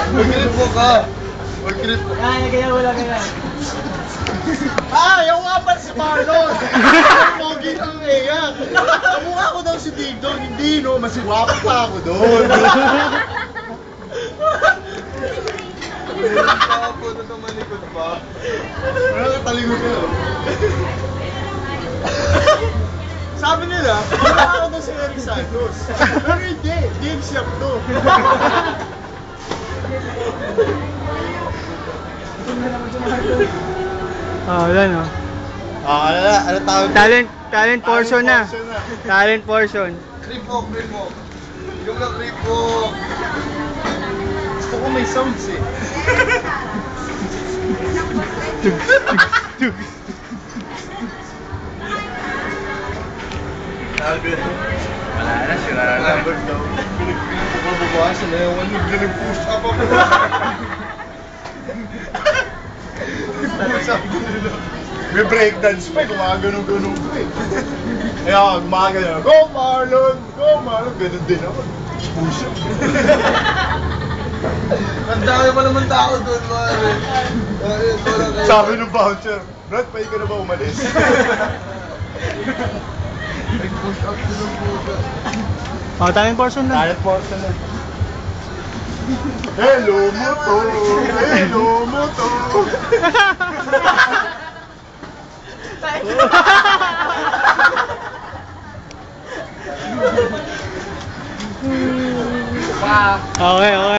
Mag-grip mo ka. Mag-grip mo. Kaya wala kaya. Yung nga pala si Marlon! Pogi ang Ea! Kamukha ko daw si Ding Dong, hindi no, mas guwapo pa ako doon! Ako na ito malikot pa. Ano katalikod ka? Sabi nila, wala ako daw si Eric Santos. Pero hindi, James Yap to. Yan o. Ano tawag? Talent portion na. Talent portion. Rip walk. Yung lang rip walk. Gusto ko may sounds eh. Albert. Wala na, sira na. Albert daw. Pinagpubabawasan na yung nag-push up ako. Sabi ko nila, may breakdance pa, gumagano-gano ko eh. Kaya gumagano, go Marlon! Ganun din ako. Push up. Ang dami pa naman tao doon, Mare. Sabi ng bouncer, Brad, pwede ka na ba umalis? Nag-push up ko ng puta. Talent portion na. Talent portion na. Hello mo to. Okay.